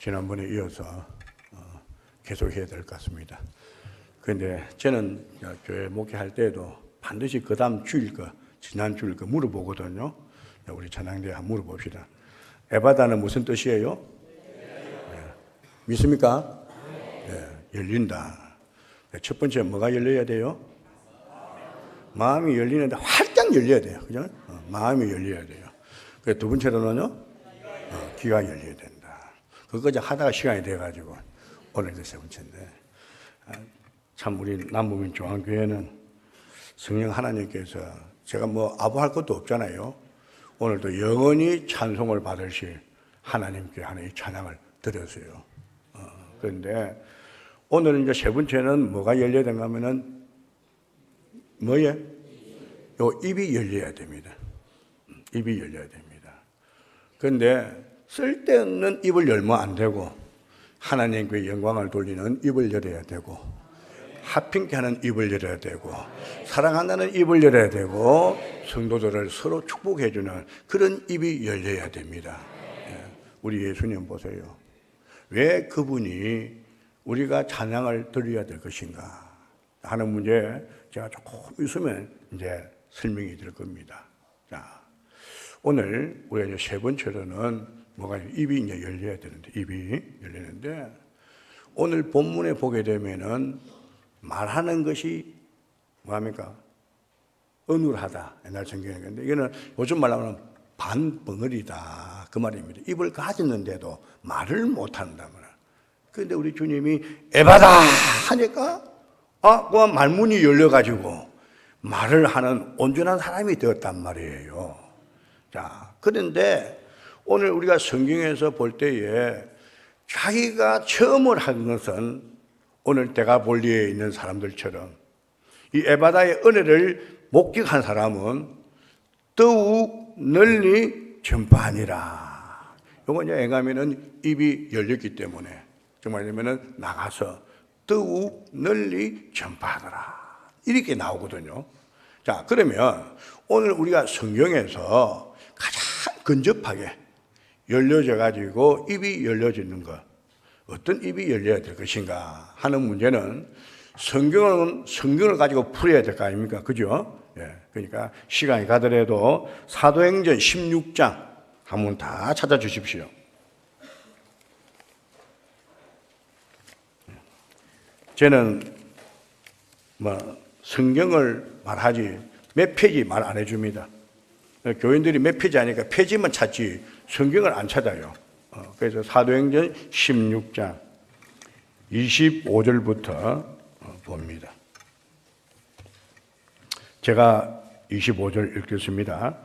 지난번에 이어서 계속해야 될 것 같습니다. 그런데 저는 교회 목회할 때도 반드시 그 다음 주일 거, 지난 주일 거 물어보거든요. 우리 찬양대 한번 물어봅시다. 에바다는 무슨 뜻이에요? 네. 믿습니까? 네. 열린다. 첫 번째 뭐가 열려야 돼요? 마음이 열리는데 활짝 열려야 돼요. 그죠? 마음이 열려야 돼요. 두 번째로는요, 귀가 열려야 된다. 그거까지 하다가 시간이 돼가지고 오늘 그 세 번째인데, 참 우리 남부민중앙교회는 성령 하나님께서 제가 뭐 아부할 것도 없잖아요. 오늘도 영원히 찬송을 받으실 하나님께 하는 이 찬양을 드렸어요. 그런데 오늘은 이제 세 번째는 뭐가 열려야 되는가 하면은 뭐예요? 요 입이 열려야 됩니다. 입이 열려야 됩니다. 그런데 쓸데없는 입을 열면 안 되고 하나님께 영광을 돌리는 입을 열어야 되고 합힌게 하는 입을 열어야 되고 사랑한다는 입을 열어야 되고 성도들을 서로 축복해 주는 그런 입이 열려야 됩니다. 우리 예수님 보세요. 왜 그분이 우리가 찬양을 드려야 될 것인가 하는 문제 제가 조금 있으면 이제 설명이 될 겁니다. 자, 오늘 우리가 이제 세 번째로는 뭐가 입이 이제 열려야 되는데 입이 열리는데 오늘 본문에 보게 되면은 말하는 것이 뭐합니까? 어눌하다. 옛날 성경에 근데 이거는 요즘 말로 하면 반벙어리다 그 말입니다. 입을 가졌는데도 말을 못한다 말. 그런데 우리 주님이 에바다 하니까 그 말문이 열려가지고 말을 하는 온전한 사람이 되었단 말이에요. 자, 그런데 오늘 우리가 성경에서 볼 때에 자기가 체험을 한 것은 오늘 대가볼리에 있는 사람들처럼 이 에바다의 은혜를 목격한 사람은 더욱 널리 전파하니라. 이건 이제 애가면은 입이 열렸기 때문에 정말이면은 나가서 더욱 널리 전파하더라. 이렇게 나오거든요. 자, 그러면 오늘 우리가 성경에서 가장 근접하게 열려져 가지고 입이 열려지는 것, 어떤 입이 열려야 될 것인가 하는 문제는 성경을 가지고 풀어야 될 거 아닙니까? 그죠? 예. 그러니까 시간이 가더라도 사도행전 16장 한번 다 찾아주십시오. 저는 성경을 말하지 몇 페이지 말 안 해줍니다. 교인들이 몇 페이지 하니까 페이지만 찾지 성경을 안 찾아요. 그래서 사도행전 16장 25절부터 봅니다. 제가 25절 읽겠습니다.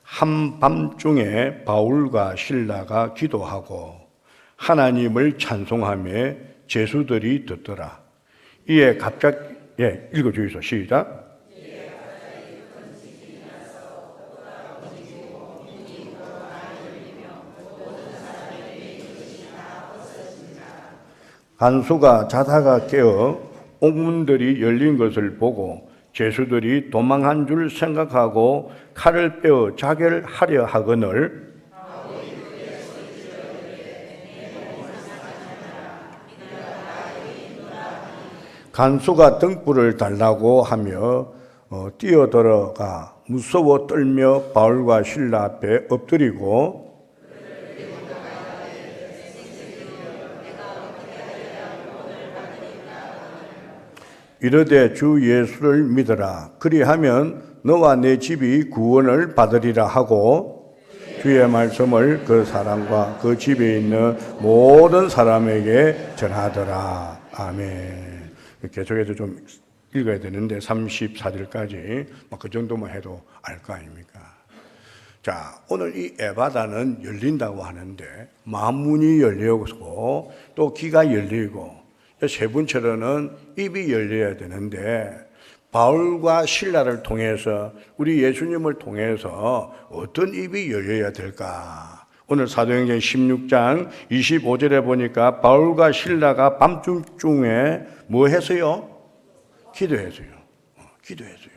한밤중에 바울과 실라가 기도하고 하나님을 찬송하며 제수들이 듣더라. 이에 갑자기 읽어주이소. 시작. 간수가 자다가 깨어 옥문들이 열린 것을 보고 죄수들이 도망한 줄 생각하고 칼을 빼어 자결하려 하거늘 간수가 등불을 달라고 하며 뛰어들어가 무서워 떨며 바울과 실라 앞에 엎드리고 이르되 주 예수를 믿으라. 그리하면 너와 내 집이 구원을 받으리라 하고 주의 말씀을 그 사람과 그 집에 있는 모든 사람에게 전하더라. 아멘. 계속해서 좀 읽어야 되는데 34절까지 그 정도만 해도 알 거 아닙니까? 자, 오늘 이 에바다는 열린다고 하는데 만문이 열리고 또 귀가 열리고 세 번째로는 입이 열려야 되는데 바울과 실라를 통해서 우리 예수님을 통해서 어떤 입이 열려야 될까? 오늘 사도행전 16장 25절에 보니까 바울과 실라가 밤중에 뭐 했어요? 기도했어요. 기도했어요.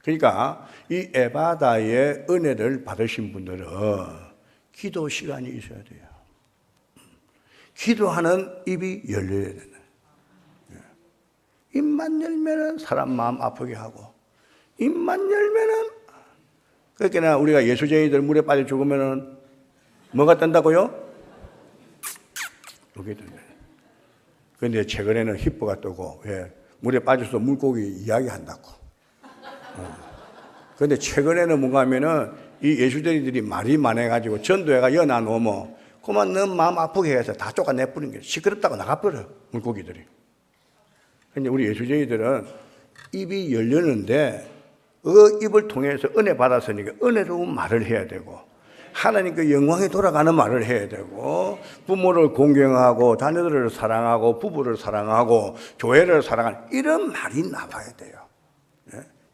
그러니까 이 에바다의 은혜를 받으신 분들은 기도 시간이 있어야 돼요. 기도하는 입이 열려야 된다. 입만 열면은 사람 마음 아프게 하고, 입만 열면은, 그러니까 우리가 예수쟁이들 물에 빠져 죽으면은 뭐가 뜬다고요? 여기 뜬다. 그런데 최근에는 히포가 뜨고, 왜? 물에 빠져서 물고기 이야기한다고. 그런데 최근에는 뭔가 하면은 이 예수쟁이들이 말이 많아가지고 전도회가 연안 오면 그만 너 마음 아프게 해서 다 쫓아내버리는 게 시끄럽다고 나가버려, 물고기들이. 근데 우리 예수쟁이들은 입이 열렸는데 그 입을 통해서 은혜 받았으니까 은혜로운 말을 해야 되고 하나님께 영광에 돌아가는 말을 해야 되고 부모를 공경하고 자녀들을 사랑하고 부부를 사랑하고 교회를 사랑하는 이런 말이 나와야 돼요.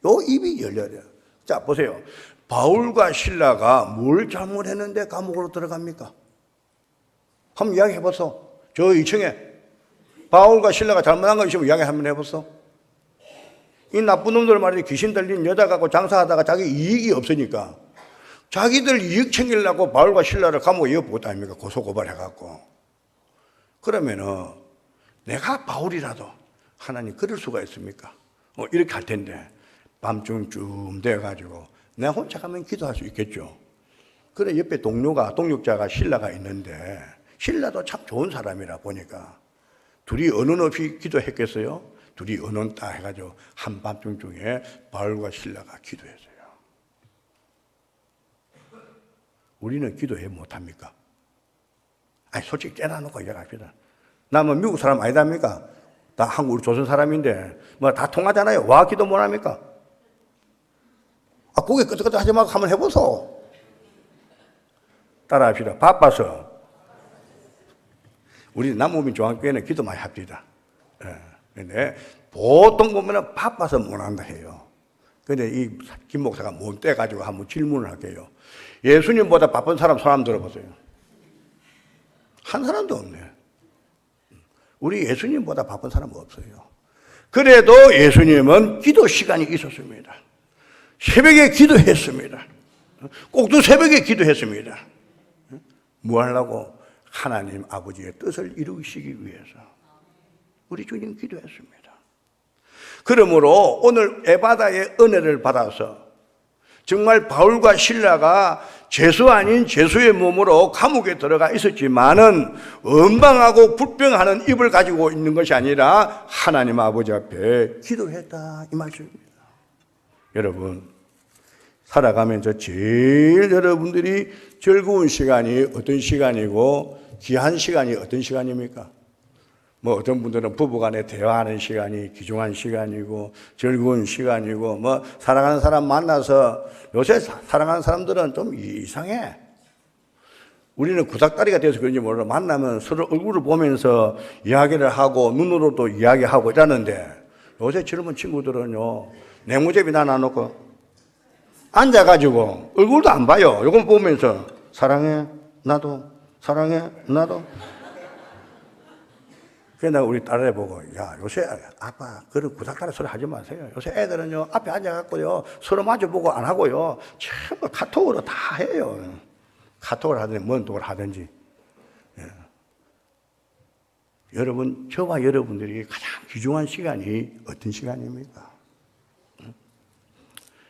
요 입이 열려야 돼요. 자, 보세요. 바울과 실라가 뭘 잘못했는데 감옥으로 들어갑니까? 한번 이야기해보소. 저 2층에 바울과 실라가 잘못한 거 있으면 이야기 한번 해보소. 이 나쁜 놈들 말이지 귀신 들린 여자 갖고 장사하다가 자기 이익이 없으니까 자기들 이익 챙기려고 바울과 실라를 감옥에 이어보겠다 아닙니까? 고소고발해갖고. 그러면은 내가 바울이라도 하나님 그럴 수가 있습니까? 이렇게 할 텐데 밤중쯤 돼가지고 내가 혼자 가면 기도할 수 있겠죠. 그래 옆에 동력자가 실라가 있는데 실라도 참 좋은 사람이라 보니까 둘이 언언 없이 기도했겠어요? 둘이 언언 딱 해가지고 한밤중 중에 바울과 실라가 기도했어요. 우리는 기도해 못합니까? 아니 솔직히 떼놔놓고 이야기합시다. 나 뭐 미국 사람 아니답니까? 다 한국 조선 사람인데 뭐 다 통하잖아요. 와 기도 못합니까? 고개 끄덕끄덕 하지 말고 한번 해보소. 따라합시다. 바빠서. 우리 남무민 중앙교회는 기도 많이 합니다. 근데 보통 보면은 바빠서 못한다 해요. 근데 이 김 목사가 못 떼가지고 한번 질문을 할게요. 예수님보다 바쁜 사람 손 한번 들어보세요. 한 사람도 없네. 우리 예수님보다 바쁜 사람은 없어요. 그래도 예수님은 기도 시간이 있었습니다. 새벽에 기도했습니다. 꼭두 새벽에 기도했습니다. 뭐 하려고? 하나님 아버지의 뜻을 이루시기 위해서 우리 주님 기도했습니다. 그러므로 오늘 에바다의 은혜를 받아서 정말 바울과 실라가 죄수 아닌 죄수의 몸으로 감옥에 들어가 있었지만은 원망하고 불평하는 입을 가지고 있는 것이 아니라 하나님 아버지 앞에 기도했다 이 말씀입니다. 여러분 살아가면서 제일 여러분들이 즐거운 시간이 어떤 시간이고 귀한 시간이 어떤 시간입니까? 뭐 어떤 분들은 부부간에 대화하는 시간이 귀중한 시간이고 즐거운 시간이고 뭐 사랑하는 사람 만나서 요새 사랑하는 사람들은 좀 이상해. 우리는 구닥다리가 돼서 그런지 몰라. 만나면 서로 얼굴을 보면서 이야기를 하고 눈으로도 이야기하고 이러는데 요새 젊은 친구들은요 내무제비 놔놓고 앉아가지고 얼굴도 안 봐요. 요건 보면서 사랑해 나도 사랑해 나도. 그래서 우리 딸애 보고 야 요새 아빠 그런 구닥다리 소리 하지 마세요. 요새 애들은요 앞에 앉아갖고요 서로 마주보고 안 하고요 전부 카톡으로 다 해요. 카톡을 하든지 뭔 독을 하든지. 예. 여러분 저와 여러분들이 가장 귀중한 시간이 어떤 시간입니까?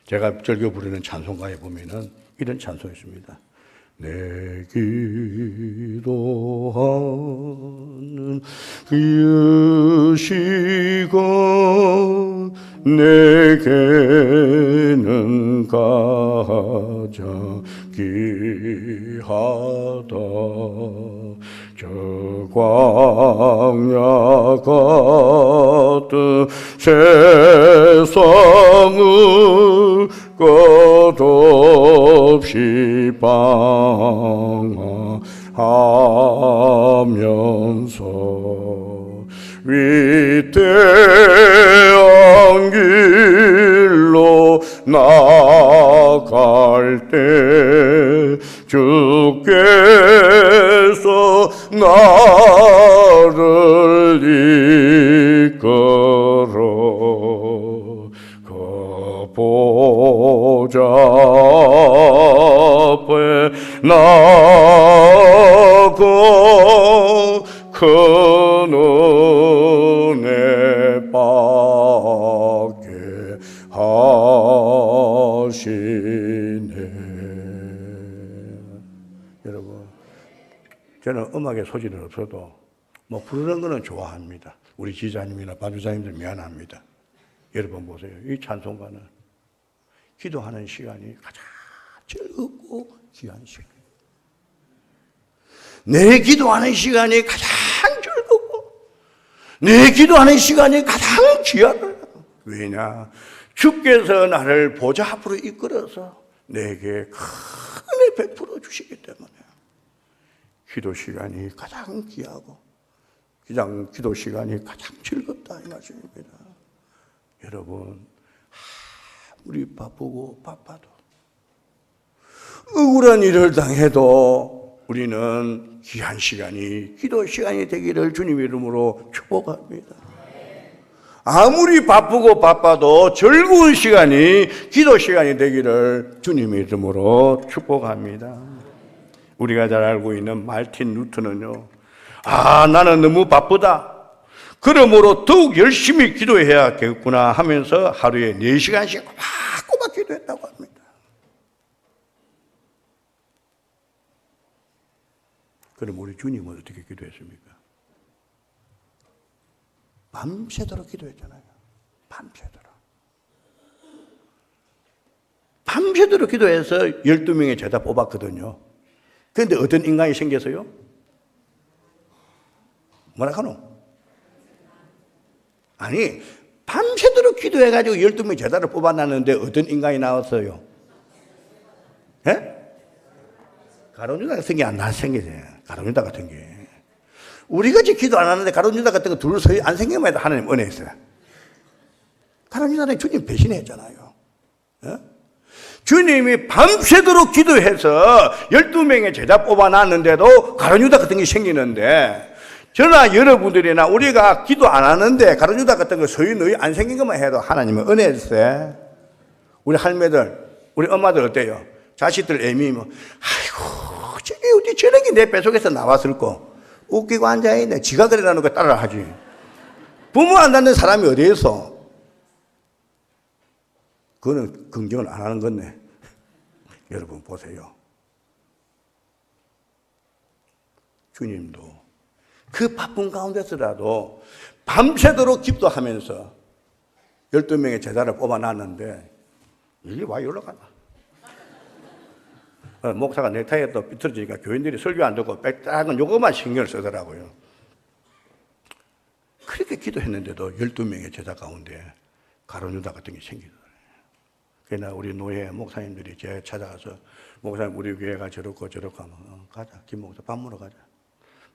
제가 즐겨 부르는 찬송가에 보면은 이런 찬송이 있습니다. 내 기도하는 그 시간 내게는 가장 귀하다. 저 광야 같은 세상을 끝없이 방황하면서 위대한 길로 나아갈 때 주께서 나를 이끌어 그 보좌 앞에 나아가 큰 은혜 받게 하시네. 여러분, 저는 음악에 소질은 없어도 뭐 부르는 거는 좋아합니다. 우리 지자님이나 반주자님들 미안합니다. 여러분 보세요. 이 찬송가는 기도하는 시간이 가장 즐겁고 귀한 시간. 내 기도하는 시간이 가장 즐겁고 내 기도하는 시간이 가장 귀하다. 왜냐? 주께서 나를 보좌 앞으로 이끌어서 내게 큰 은혜 베풀어 주시기 때문에 기도 시간이 가장 귀하고 기도 시간이 가장 즐겁다 이 말씀입니다. 여러분, 아무리 바쁘고 바빠도 억울한 일을 당해도 우리는 귀한 시간이 기도 시간이 되기를 주님 이름으로 축복합니다. 아무리 바쁘고 바빠도 즐거운 시간이 기도 시간이 되기를 주님 이름으로 축복합니다. 우리가 잘 알고 있는 말틴 루터는요, 나는 너무 바쁘다. 그러므로 더욱 열심히 기도해야겠구나 하면서 하루에 4시간씩 꼬박 기도했다고 합니다. 그럼 우리 주님은 어떻게 기도했습니까? 밤새도록 기도했잖아요. 밤새도록 기도해서 12명의 제자 뽑았거든요. 그런데 어떤 인간이 생겨서요? 뭐라 하노? 아니, 밤새도록 기도해가지고 12명의 제자를 뽑아놨는데 어떤 인간이 나왔어요? 예? 가룟유다 같은 게 안 생기지. 가룟유다 같은 게. 우리같이 기도 안 하는데 가룟유다 같은 거 둘 서이 안 생기면 해도 하나님 은혜 있어요. 가룟유다는 주님 배신했잖아요. 예? 주님이 밤새도록 기도해서 12명의 제자 뽑아놨는데도 가룟유다 같은 게 생기는데 저나 여러분들이나 우리가 기도 안 하는데 가룟유다 같은 거 서이 너희 안 생긴 것만 해도 하나님은 은혜 있어요. 우리 할매들, 우리 엄마들 어때요? 자식들 애미면 아이고 저게 어디 저런 게 내 뱃속에서 나왔을까? 웃기고 앉아있네. 지가 그래라는 거 따라 하지. 부모 안 닮는 사람이 어디에 있어? 그거는 긍정을 안 하는 건데. 여러분 보세요. 주님도 그 바쁜 가운데서라도 밤새도록 기도하면서 12명의 제자를 뽑아놨는데 이게 와 연락하나? 목사가 넥타이에 또 삐뚤어지니까 교인들이 설교 안 듣고 빽딱은 요것만 신경을 쓰더라고요. 그렇게 기도했는데도 12명의 제자 가운데 가룟유다 같은 게 생기더라고요. 그러나 우리 노예 목사님들이 제 찾아가서 목사님 우리 교회가 저렇고 하면 가자. 김 목사 밥 먹으러 가자.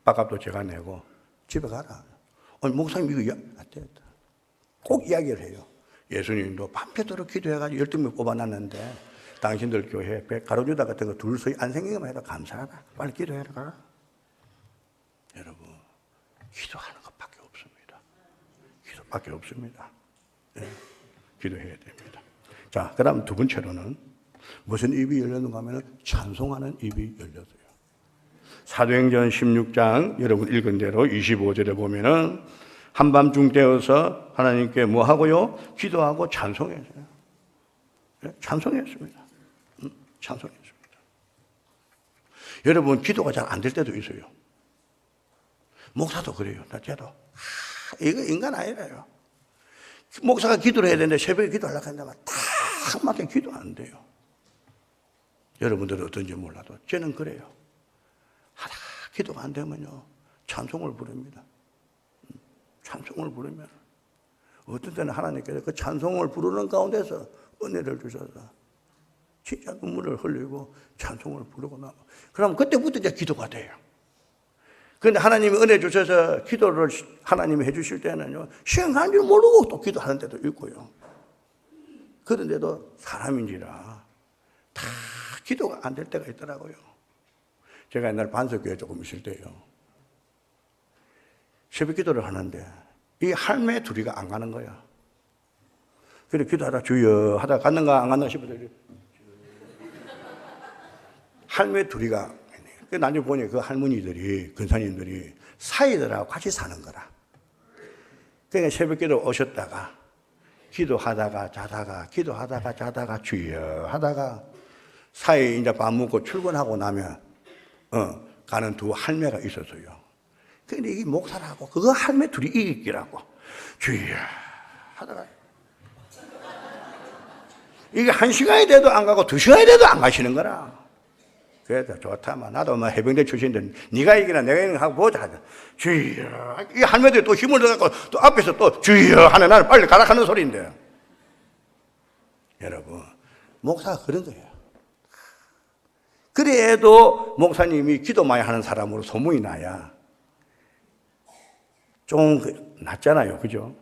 밥값도 제가 내고 집에 가라. 목사님 이거 안 되겠다. 꼭 이야기를 해요. 예수님도 밤새도록 기도해가지고 12명 뽑아놨는데 당신들 교회 가룟유다 같은 거 둘 서이 안 생기기만 해도 감사하다. 빨리 기도해라 가라. 여러분, 기도하는 것밖에 없습니다. 기도밖에 없습니다. 네, 기도해야 됩니다. 자, 그 다음 두 번째로는 무슨 입이 열렸는가 하면 찬송하는 입이 열렸어요. 사도행전 16장 여러분 읽은 대로 25절에 보면은 한밤중 되어서 하나님께 뭐 하고요? 기도하고 찬송했어요. 네, 찬송했습니다. 찬송했습니다. 여러분 기도가 잘 안 될 때도 있어요. 목사도 그래요. 저도 이거 인간 아니라요. 목사가 기도를 해야 되는데 새벽에 기도하려고 한다면 딱 맞게 기도 안 돼요. 여러분들은 어떤지 몰라도 저는 그래요. 하다 기도가 안 되면요 찬송을 부릅니다. 찬송을 부르면 어떤 때는 하나님께서 그 찬송을 부르는 가운데서 은혜를 주셔서 진짜 눈물을 흘리고 찬송을 부르고 나면 그럼 그때부터 이제 기도가 돼요. 그런데 하나님이 은혜 주셔서 기도를 하나님이 해주실 때는요 시간 가는 줄 모르고 또 기도하는 데도 있고요. 그런데도 사람인지라 다 기도가 안 될 때가 있더라고요. 제가 옛날 반석교회 조금 있을 때요 새벽 기도를 하는데 이 할매 둘이가 안 가는 거야. 그래 기도하다 주여 하다 갔는가 안 갔나 싶어서 할매 둘이가 나중에 보니 그 할머니들이, 근사님들이 사이들하고 같이 사는 거라. 그러니까 새벽기도 오셨다가 기도하다가 자다가 기도하다가 자다가 주여 하다가 사이 이제 밥 먹고 출근하고 나면 가는 두 할매가 있었어요. 근데 이게 목사라고 그거 할매 둘이 이기라고 주여 하다가 이게 1시간이 돼도 안 가고 2시간이 돼도 안 가시는 거라. 그래서 좋다. 나도 해병대 출신인데 네가 이기나 내가 이기나 하고 보자. 주여. 이 할매들이 또 힘을 얻어갖고 또 앞에서 또 주여 하는 나는 빨리 가라 하는 소리인데. 여러분, 목사가 그런 거예요. 그래도 목사님이 기도 많이 하는 사람으로 소문이 나야 좀 낫잖아요. 그죠?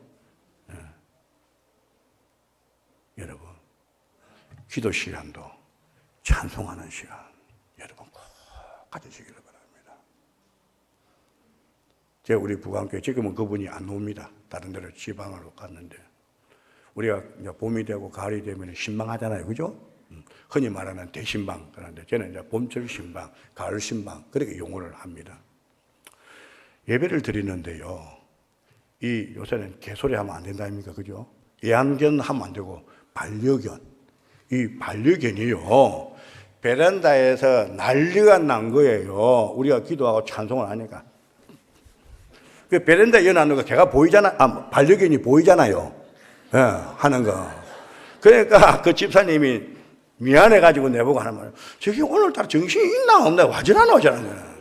여러분, 기도 시간도 찬송하는 시간 여러분 꼭 가지시기를 바랍니다. 제가 우리 부관교회 지금은 그분이 안 옵니다. 다른 데로 지방으로 갔는데 우리가 이제 봄이 되고 가을이 되면 신방하잖아요. 그죠? 흔히 말하는 대신방. 그런데 저는 이제 봄철 신방, 가을 신방 그렇게 용어를 합니다. 예배를 드리는데요. 이 요새는 개소리 하면 안 된다 아닙니까? 그죠? 예안견 하면 안 되고 반려견. 이 반려견이요. 베란다에서 난리가 난 거예요. 우리가 기도하고 찬송을 하니까. 그 베란다에 연하는 거 걔가 보이잖아. 반려견이 보이잖아요. 예, 하는 거. 그러니까 그 집사님이 미안해가지고 내보고 하는 말. 저기 오늘따라 정신이 있나 없나 와전하나 오잖아.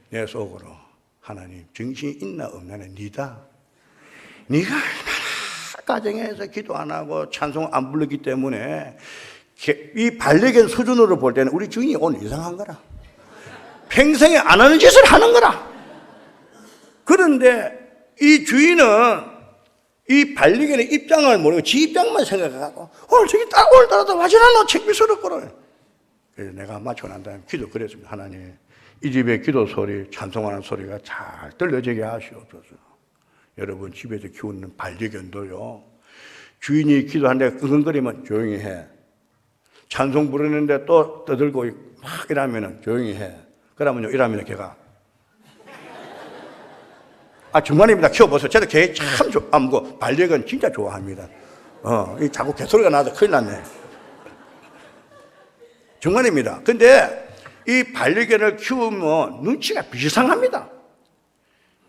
내 속으로. 하나님 정신이 있나 없나는 니다. 네가 얼마나 가정에서 기도 안 하고 찬송 안 부르기 때문에 이 반려견 수준으로 볼 때는 우리 주인이 오늘 이상한 거라. 평생에 안 하는 짓을 하는 거라. 그런데 이 주인은 이 반려견의 입장을 모르고 지 입장만 생각하고 오늘따라도 와지나노 책비스럽거든. 그래서 내가 맞춰 난 다음에 기도 그랬습니다. 하나님 이 집의 기도 소리 찬송하는 소리가 잘 들려지게 하시옵소서. 여러분 집에서 키우는 반려견도요. 주인이 기도하는데 끙끙거리면 조용히 해. 찬송 부르는데 또 떠들고 막 이러면 조용히 해. 그러면요 이러면 걔가 정말입니다. 키워보세요. 저도 개 참 좋아하고 반려견 진짜 좋아합니다. 이 자꾸 개소리가 나서 큰일 났네. 정말입니다. 근데 이 반려견을 키우면 눈치가 비상합니다.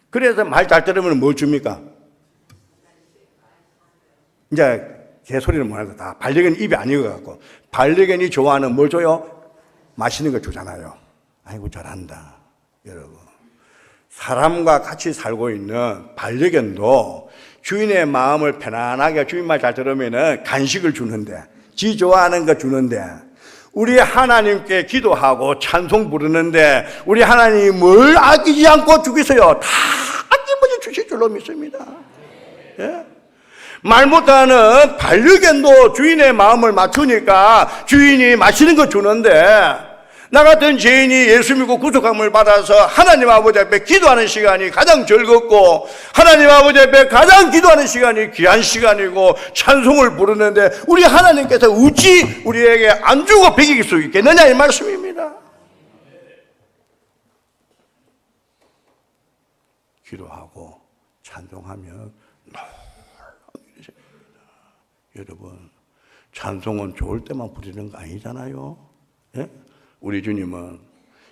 그래서 말 잘 들으면 뭘 줍니까? 이제 개소리는 뭐하고 다 반려견 입이 안 익어갖고 반려견이 좋아하는 뭘 줘요? 맛있는 거 주잖아요. 아이고 잘한다. 여러분 사람과 같이 살고 있는 반려견도 주인의 마음을 편안하게 주인 말 잘 들으면 간식을 주는데 지 좋아하는 거 주는데 우리 하나님께 기도하고 찬송 부르는데 우리 하나님이 뭘 아끼지 않고 주겠어요? 다 아낌없이 주실 줄로 믿습니다. 예? 말 못하는 반려견도 주인의 마음을 맞추니까 주인이 맛있는 거 주는데 나 같은 죄인이 예수 믿고 구속함을 받아서 하나님 아버지 앞에 기도하는 시간이 가장 즐겁고 하나님 아버지 앞에 가장 기도하는 시간이 귀한 시간이고 찬송을 부르는데 우리 하나님께서 어찌 우리에게 안 주고 배길 수 있겠느냐 이 말씀입니다. 기도하고 찬송하면 여러분 찬송은 좋을 때만 부르는 거 아니잖아요. 예? 우리 주님은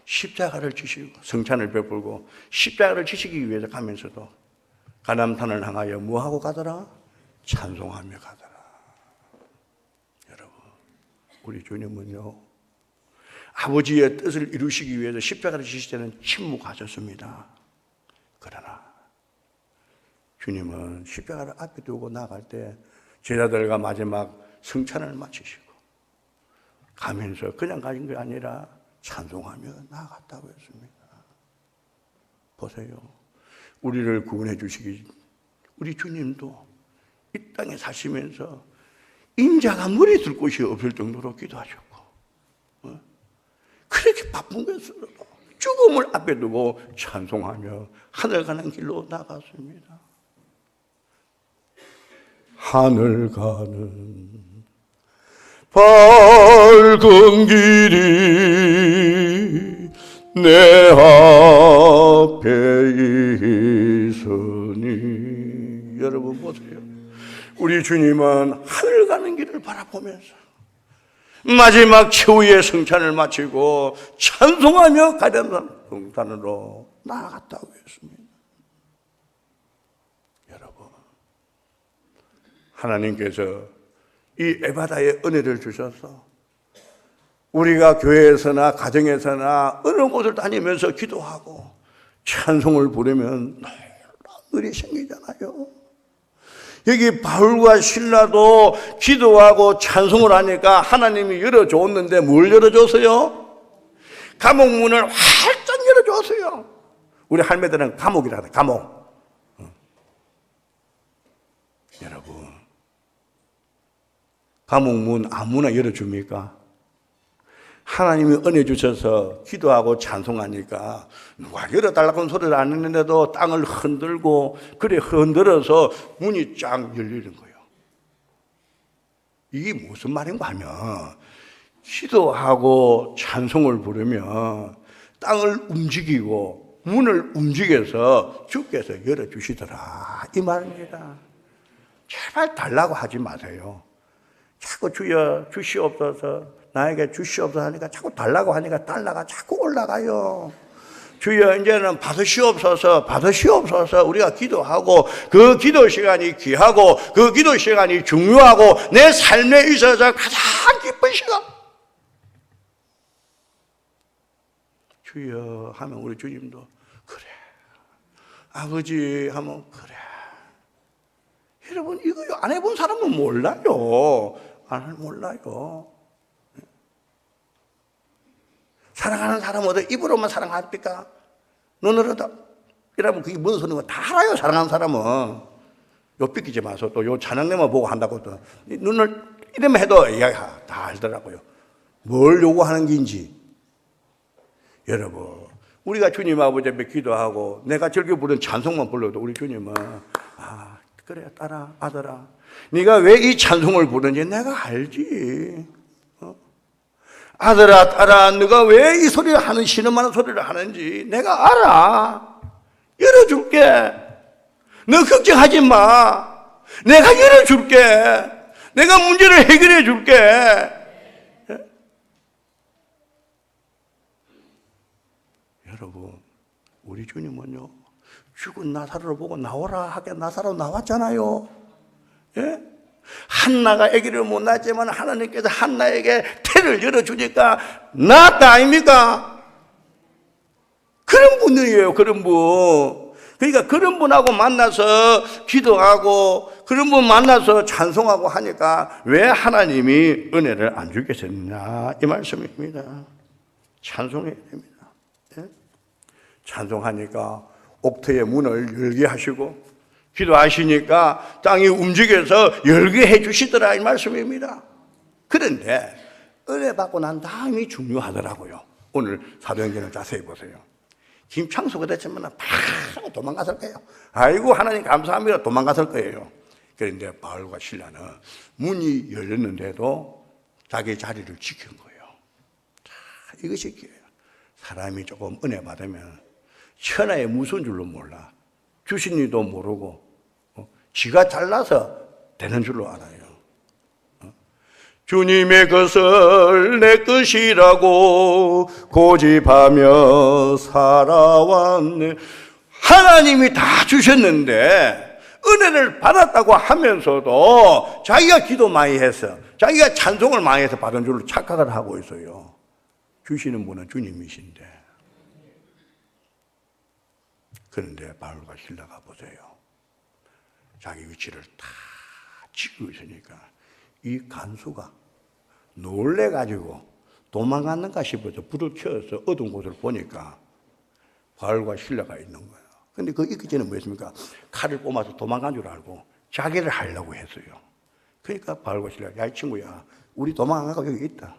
십자가를 지시고 성찬을 베풀고 십자가를 지시기 위해서 가면서도 가남산을 향하여 뭐하고 가더라? 찬송하며 가더라. 여러분 우리 주님은요 아버지의 뜻을 이루시기 위해서 십자가를 지실 때는 침묵하셨습니다. 그러나 주님은 십자가를 앞에 두고 나갈 때 제자들과 마지막 성찬을 마치시고 가면서 그냥 가신 게 아니라 찬송하며 나아갔다고 했습니다. 보세요. 우리를 구원해 주시기 우리 주님도 이 땅에 사시면서 인자가 머리 둘 곳이 없을 정도로 기도하셨고 그렇게 바쁜 것으로도 죽음을 앞에 두고 찬송하며 하늘 가는 길로 나갔습니다. 하늘 가는 밝은 길이 내 앞에 있으니. 여러분 보세요. 우리 주님은 하늘 가는 길을 바라보면서 마지막 최후의 성찬을 마치고 찬송하며 가련산으로 나아갔다고 했습니다. 여러분, 하나님께서 이 에바다의 은혜를 주셔서 우리가 교회에서나 가정에서나 어느 곳을 다니면서 기도하고 찬송을 부르면 놀라운 일이 생기잖아요. 여기 바울과 실라도 기도하고 찬송을 하니까 하나님이 열어줬는데 뭘 열어줬어요? 감옥 문을 활짝 열어줬어요. 우리 할매들은 감옥이라 하다, 감옥. 여러분, 감옥 문 아무나 열어줍니까? 하나님이 은혜 주셔서 기도하고 찬송하니까 누가 열어달라고 소리를 안 했는데도 땅을 흔들고 그래 흔들어서 문이 쫙 열리는 거예요. 이게 무슨 말인가 하면 기도하고 찬송을 부르면 땅을 움직이고 문을 움직여서 주께서 열어주시더라 이 말입니다. 제발 달라고 하지 마세요. 자꾸 주여 주시옵소서, 나에게 주시옵소서 하니까 자꾸 달라고 하니까 달라가 자꾸 올라가요. 주여 이제는 받으시옵소서, 받으시옵소서. 우리가 기도하고 그 기도 시간이 귀하고 그 기도 시간이 중요하고 내 삶에 있어서 가장 기쁜 시간. 주여 하면 우리 주님도 그래, 아버지 하면 그래. 여러분 이거 안 해본 사람은 몰라요. 몰라요. 사랑하는 사람은 어디 입으로만 사랑합니까? 눈으로도 이러면 그게 무슨 소리인가 다 알아요. 사랑하는 사람은 요 삐끼지 마서 또 요 찬양내만 보고 한다고 또 눈을 이러면 해도 다 알더라고요. 뭘 요구하는 게인지. 여러분 우리가 주님 아버지 앞에 기도하고 내가 즐겨 부른 찬송만 불러도 우리 주님은 그래 딸아 아들아 네가 왜 이 찬송을 부르는지 내가 알지. 아들아 딸아 네가 왜 이 소리를 하는 신음하는 소리를 하는지 내가 알아. 열어줄게. 너 걱정하지 마. 내가 열어줄게. 내가 문제를 해결해 줄게. 여러분 우리 주님은요 죽은 나사로를 보고 나오라 하게 나사로 나왔잖아요. 예? 한나가 아기를 못 낳았지만 하나님께서 한나에게 태를 열어주니까 낳았다 아닙니까? 그런 분이에요. 그런 분. 그러니까 그런 분하고 만나서 기도하고 그런 분 만나서 찬송하고 하니까 왜 하나님이 은혜를 안 주겠느냐 이 말씀입니다. 찬송해야 됩니다. 예? 찬송하니까 옥토의 문을 열게 하시고 기도하시니까 땅이 움직여서 열게 해주시더라 이 말씀입니다. 그런데 은혜 받고 난 다음이 중요하더라고요. 오늘 사도행전을 자세히 보세요. 김창수가 됐지만 바로 도망갔을 거예요. 아이고 하나님 감사합니다 도망갔을 거예요. 그런데 바울과 실라는 문이 열렸는데도 자기 자리를 지킨 거예요. 이것이 기회예요. 사람이 조금 은혜 받으면 천하에 무슨 줄로 몰라. 주신 이도 모르고 지가 잘나서 되는 줄로 알아요. 주님의 것을 내 것이라고 고집하며 살아왔네. 하나님이 다 주셨는데 은혜를 받았다고 하면서도 자기가 기도 많이 해서 자기가 찬송을 많이 해서 받은 줄로 착각을 하고 있어요. 주시는 분은 주님이신데. 그런데 바울과 실라가 보세요. 자기 위치를 다 지키고 있으니까 이 간수가 놀래가지고 도망갔는가 싶어서 불을 켜서 어두운 곳을 보니까 바울과 실라가 있는 거예요. 근데 그 있기 전에 뭐였습니까? 칼을 꼽아서 도망간 줄 알고 자기를 하려고 했어요. 그러니까 바울과 실라가 야 이 친구야 우리 도망간 거 여기 있다.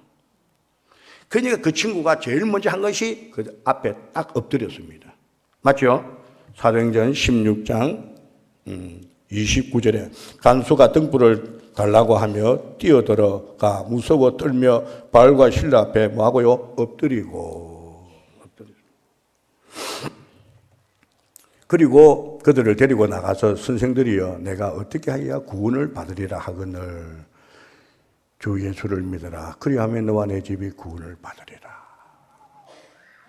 그러니까 그 친구가 제일 먼저 한 것이 그 앞에 딱 엎드렸습니다. 맞죠? 사도행전 16장 29절에 간수가 등불을 달라고 하며 뛰어들어가 무서워 떨며 바울과 실라 앞에 뭐하고요? 엎드리고. 그리고 그들을 데리고 나가서 선생들이여 내가 어떻게 하여야 구원을 받으리라 하거늘 주 예수를 믿어라. 그리하면 너와 내 집이 구원을 받으리라.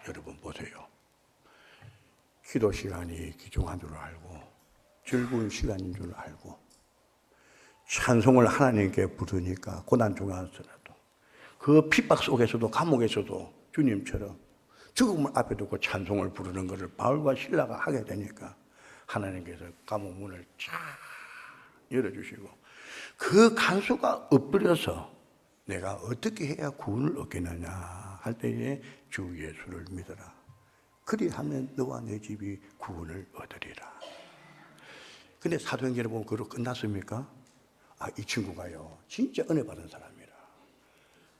여러분 보세요. 기도 시간이 귀중한 줄 알고 즐거운 시간인 줄 알고 찬송을 하나님께 부르니까 고난 중에 한서라도 그 핍박 속에서도 감옥에서도 주님처럼 죽음을 앞에 두고 찬송을 부르는 것을 바울과 실라가 하게 되니까 하나님께서 감옥 문을 쫙 열어주시고 그 간수가 엎드려서 내가 어떻게 해야 구원을 얻겠느냐 할 때에 주 예수를 믿어라. 그리하면 너와 내 집이 구원을 얻으리라. 근데 사도행전에 보면 그로 끝났습니까? 이 친구가요 진짜 은혜 받은 사람이라.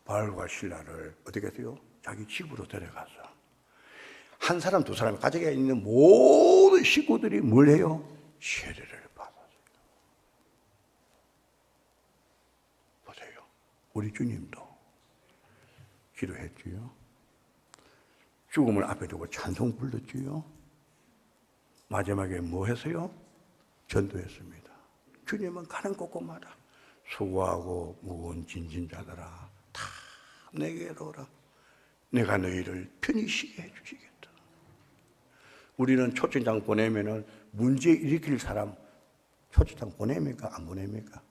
바울과 실라를 어떻게 했어요? 자기 집으로 데려가서 한 사람 두 사람이 가족에 있는 모든 식구들이 뭘 해요? 세례를 받았어요. 보세요. 우리 주님도 기도했지요. 죽음을 앞에 두고 찬송 불렀지요. 마지막에 뭐 했어요? 전도했습니다. 주님은 가는 곳곳마다 수고하고 무거운 짐진 자들아 다 내게로 오라. 내가 너희를 편히 쉬게 해주시겠다. 우리는 초청장 보내면은 문제 일으킬 사람 초청장 보냅니까? 안 보냅니까?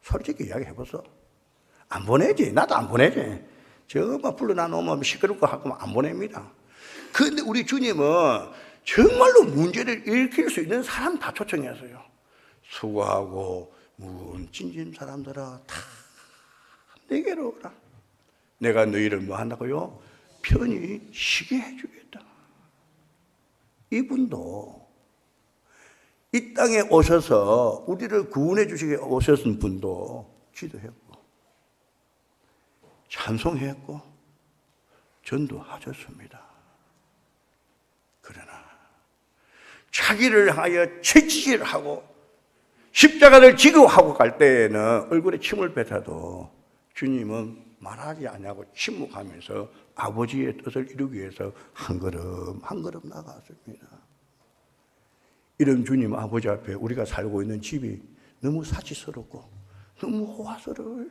솔직히 이야기해보소. 안 보내지. 나도 안 보내지. 저만 불러놔 놓으면 시끄럽고 하고 안 보냅니다. 그런데 우리 주님은 정말로 문제를 일으킬 수 있는 사람 다 초청했어요. 수고하고 무거운 짐진 사람들아 다 내게로 오라. 내가 너희를 뭐 한다고요? 편히 쉬게 해주겠다. 이분도 이 땅에 오셔서 우리를 구원해 주시게 오셨은 분도 기도했고 찬송했고 전도하셨습니다. 그러나 자기를 향하여 채찍질하고 십자가를 지고 하고 갈 때에는 얼굴에 침을 뱉어도 주님은 말하지 않냐고 침묵하면서 아버지의 뜻을 이루기 위해서 한 걸음 한 걸음 나갔습니다. 이런 주님 아버지 앞에 우리가 살고 있는 집이 너무 사치스럽고 너무 호화스러워요.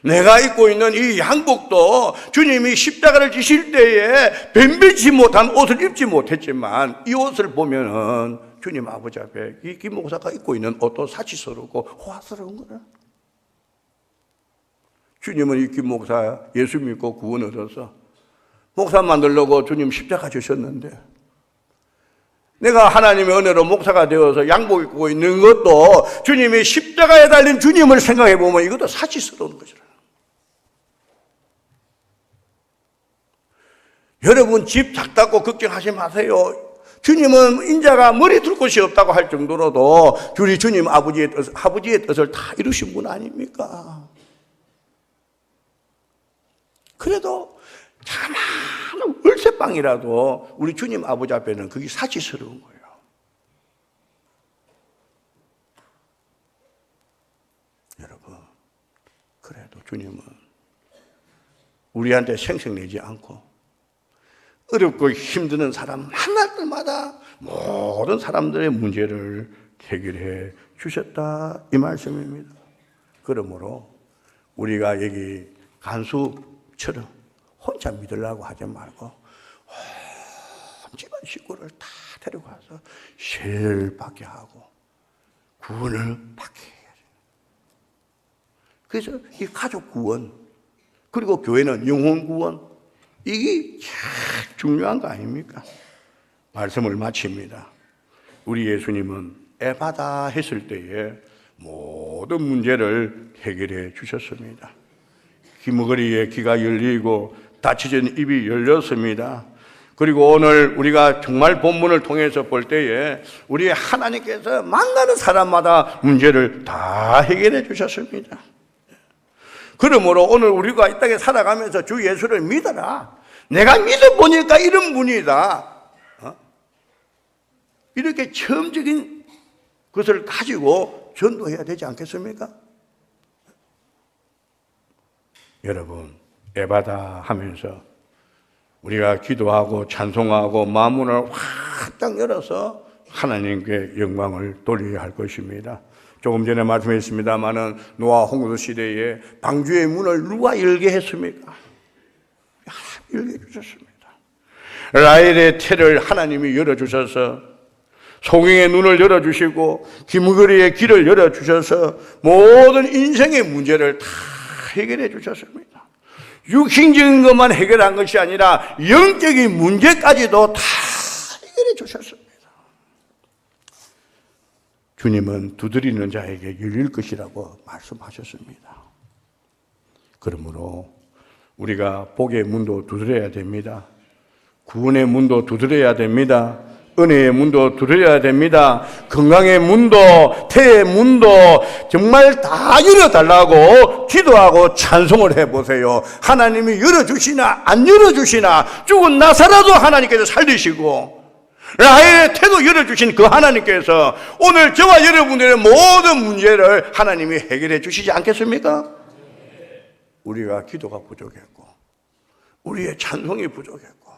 내가 입고 있는 이 양복도 주님이 십자가를 지실 때에 변변치 못한 옷을 입지 못했지만 이 옷을 보면은 주님 아버지 앞에 이 김 목사가 입고 있는 옷도 사치스럽고 호화스러운 거라. 주님은 이 김 목사 예수 믿고 구원 얻어서 목사 만들려고 주님 십자가 주셨는데 내가 하나님의 은혜로 목사가 되어서 양복 입고 있는 것도 주님이 십자가에 달린 주님을 생각해 보면 이것도 사치스러운 것이라. 여러분 집 작다고 걱정하지 마세요. 주님은 인자가 머리 둘 곳이 없다고 할 정도로도 우리 주님 아버지의 뜻을 다 이루신 분 아닙니까? 그래도 자만한 월세방이라도 우리 주님 아버지 앞에는 그게 사치스러운 거예요. 여러분, 그래도 주님은 우리한테 생색내지 않고 어렵고 힘드는 사람 만날 때마다 모든 사람들의 문제를 해결해 주셨다 이 말씀입니다. 그러므로 우리가 여기 간수처럼 혼자 믿으려고 하지 말고 온 집안 식구를 다 데려가서 세례를 받게 하고 구원을 받게 해야죠. 그래서 이 가족 구원 그리고 교회는 영혼 구원 이게 참 중요한 거 아닙니까? 말씀을 마칩니다. 우리 예수님은 에바다 했을 때에 모든 문제를 해결해 주셨습니다. 귀머거리에 귀가 열리고 닫혀진 입이 열렸습니다. 그리고 오늘 우리가 정말 본문을 통해서 볼 때에 우리 하나님께서 만나는 사람마다 문제를 다 해결해 주셨습니다. 그러므로 오늘 우리가 이 땅에 살아가면서 주 예수를 믿어라. 내가 믿어보니까 이런 분이다. 이렇게 체험적인 것을 가지고 전도해야 되지 않겠습니까? 여러분, 에바다 하면서 우리가 기도하고 찬송하고 마음문을 확딱 열어서 하나님께 영광을 돌려야 할 것입니다. 조금 전에 말씀했습니다마는 노아 홍수 시대에 방주의 문을 누가 열게 했습니까? 열게 해주셨습니다. 라헬의 태를 하나님이 열어주셔서 소경의 눈을 열어주시고 김거리의 길을 열어주셔서 모든 인생의 문제를 다 해결해 주셨습니다. 육신적인 것만 해결한 것이 아니라 영적인 문제까지도 다 해결해 주셨습니다. 주님은 두드리는 자에게 열릴 것이라고 말씀하셨습니다. 그러므로 우리가 복의 문도 두드려야 됩니다. 구원의 문도 두드려야 됩니다. 은혜의 문도 두드려야 됩니다. 건강의 문도, 태의 문도 정말 다 열어달라고 기도하고 찬송을 해보세요. 하나님이 열어주시나 안 열어주시나 죽은 나사라도 하나님께서 살리시고 라헬의 태도 열어주신 그 하나님께서 오늘 저와 여러분들의 모든 문제를 하나님이 해결해 주시지 않겠습니까? 우리가 기도가 부족했고 우리의 찬송이 부족했고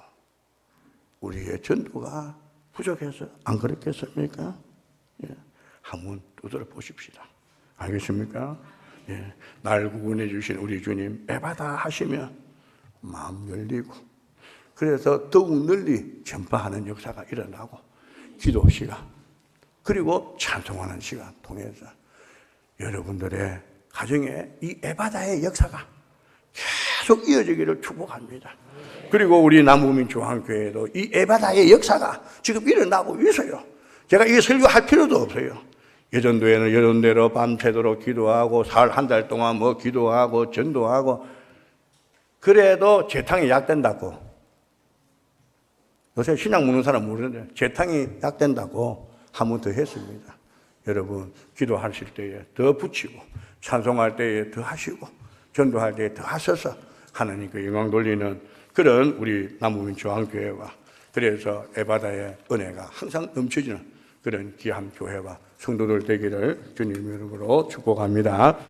우리의 전도가 부족해서 안 그렇겠습니까? 예. 한번 두드려 보십시다. 알겠습니까? 예. 날 구원해 주신 우리 주님 에바다 하시면 마음 열리고 그래서 더욱 널리 전파하는 역사가 일어나고 기도 시간 그리고 찬송하는 시간 통해서 여러분들의 가정에 이 에바다의 역사가 계속 이어지기를 축복합니다. 그리고 우리 남부민중앙교회도 이 에바다의 역사가 지금 일어나고 있어요. 제가 이 설교할 필요도 없어요. 예전도에는 예전대로 밤새도록 기도하고 살 한 달 동안 뭐 기도하고 전도하고 그래도 재탕이 약된다고. 요새 신약 먹는 사람 모르는데 재탕이 약된다고 한 번 더 했습니다. 여러분 기도하실 때에 더 붙이고 찬송할 때에 더 하시고 전도할 때에 더 하셔서 하나님께 영광 돌리는 그런 우리 남부민중앙교회와 그래서 에바다의 은혜가 항상 넘쳐지는 그런 귀한 교회와 성도들 되기를 주님 이름으로 축복합니다.